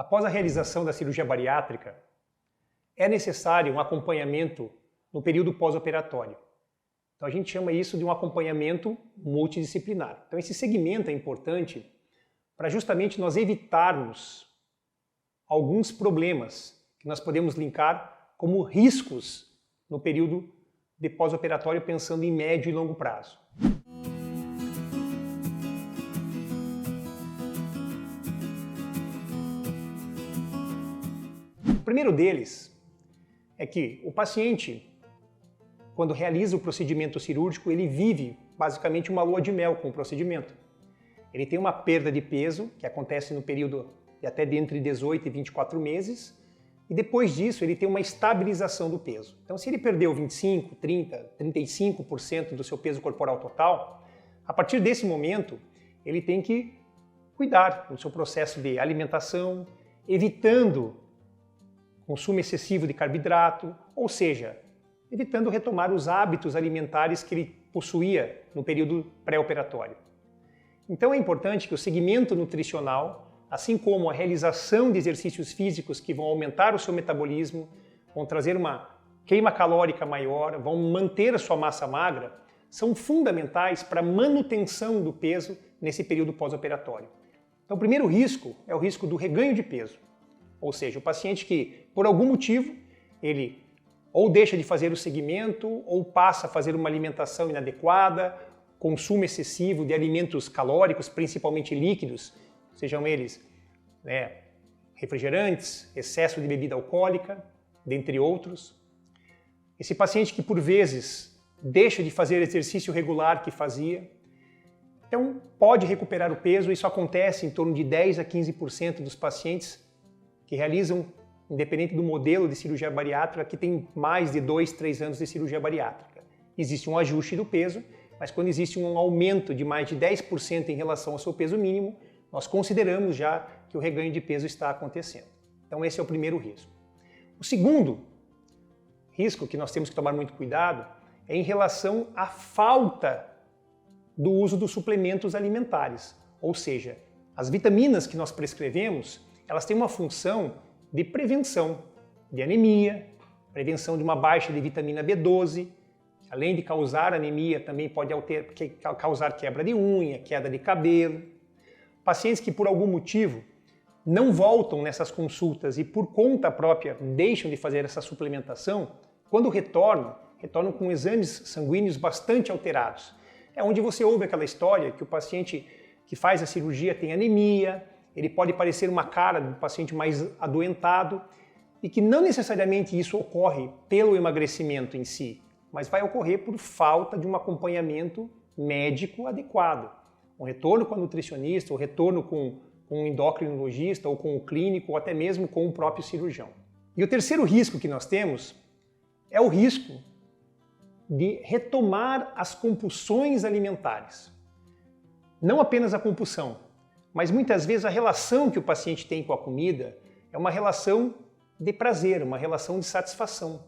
Após a realização da cirurgia bariátrica, é necessário um acompanhamento no período pós-operatório. Então a gente chama isso de um acompanhamento multidisciplinar. Então esse segmento é importante para justamente nós evitarmos alguns problemas que nós podemos linkar como riscos no período de pós-operatório, pensando em médio e longo prazo. O primeiro deles é que o paciente, quando realiza o procedimento cirúrgico, ele vive basicamente uma lua de mel com o procedimento. Ele tem uma perda de peso, que acontece no período de até entre 18 e 24 meses, e depois disso ele tem uma estabilização do peso. Então se ele perdeu 25, 30, 35% do seu peso corporal total, a partir desse momento ele tem que cuidar do seu processo de alimentação, evitando consumo excessivo de carboidrato, ou seja, evitando retomar os hábitos alimentares que ele possuía no período pré-operatório. Então é importante que o segmento nutricional, assim como a realização de exercícios físicos que vão aumentar o seu metabolismo, vão trazer uma queima calórica maior, vão manter a sua massa magra, são fundamentais para a manutenção do peso nesse período pós-operatório. Então o primeiro risco é o risco do reganho de peso, ou seja, o paciente que, por algum motivo, ele ou deixa de fazer o segmento, ou passa a fazer uma alimentação inadequada, consumo excessivo de alimentos calóricos, principalmente líquidos, sejam eles refrigerantes, excesso de bebida alcoólica, dentre outros. Esse paciente que por vezes deixa de fazer exercício regular que fazia, então pode recuperar o peso. Isso acontece em torno de 10 a 15% dos pacientes que realizam, independente do modelo de cirurgia bariátrica, que tem mais de 2, 3 anos de cirurgia bariátrica. Existe um ajuste do peso, mas quando existe um aumento de mais de 10% em relação ao seu peso mínimo, nós consideramos já que o reganho de peso está acontecendo. Então esse é o primeiro risco. O segundo risco que nós temos que tomar muito cuidado é em relação à falta do uso dos suplementos alimentares. Ou seja, as vitaminas que nós prescrevemos, elas têm uma função de prevenção de anemia, prevenção de uma baixa de vitamina B12, além de causar anemia, também pode causar quebra de unha, queda de cabelo. Pacientes que por algum motivo não voltam nessas consultas e por conta própria deixam de fazer essa suplementação, quando retornam com exames sanguíneos bastante alterados. É onde você ouve aquela história que o paciente que faz a cirurgia tem anemia, ele pode parecer uma cara do paciente mais adoentado e que não necessariamente isso ocorre pelo emagrecimento em si, mas vai ocorrer por falta de um acompanhamento médico adequado. Um retorno com a nutricionista, um retorno com um endocrinologista ou com o clínico ou até mesmo com o próprio cirurgião. E o terceiro risco que nós temos é o risco de retomar as compulsões alimentares. Não apenas a compulsão, mas muitas vezes a relação que o paciente tem com a comida é uma relação de prazer, uma relação de satisfação.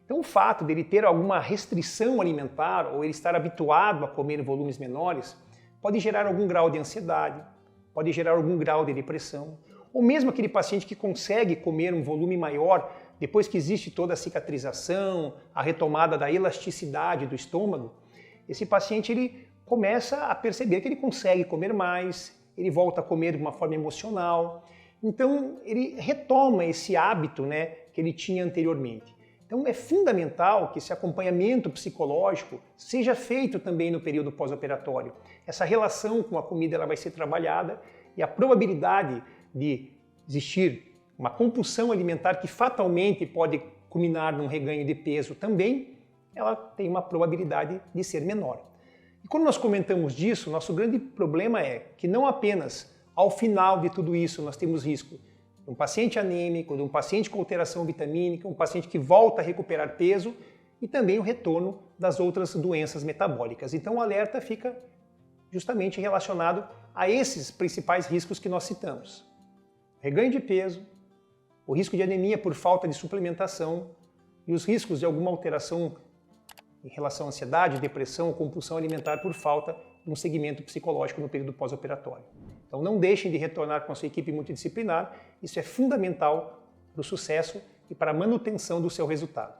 Então o fato dele ter alguma restrição alimentar ou ele estar habituado a comer em volumes menores pode gerar algum grau de ansiedade, pode gerar algum grau de depressão, ou mesmo aquele paciente que consegue comer um volume maior depois que existe toda a cicatrização, a retomada da elasticidade do estômago, esse paciente ele começa a perceber que ele consegue comer mais, ele volta a comer de uma forma emocional, então ele retoma esse hábito, que ele tinha anteriormente. Então é fundamental que esse acompanhamento psicológico seja feito também no período pós-operatório. Essa relação com a comida ela vai ser trabalhada e a probabilidade de existir uma compulsão alimentar que fatalmente pode culminar num reganho de peso também, ela tem uma probabilidade de ser menor. E quando nós comentamos disso, nosso grande problema é que não apenas ao final de tudo isso nós temos risco de um paciente anêmico, de um paciente com alteração vitamínica, um paciente que volta a recuperar peso e também o retorno das outras doenças metabólicas. Então o alerta fica justamente relacionado a esses principais riscos que nós citamos. Reganho de peso, o risco de anemia por falta de suplementação e os riscos de alguma alteração em relação à ansiedade, depressão ou compulsão alimentar por falta de um segmento psicológico no período pós-operatório. Então não deixem de retornar com a sua equipe multidisciplinar, isso é fundamental para o sucesso e para a manutenção do seu resultado.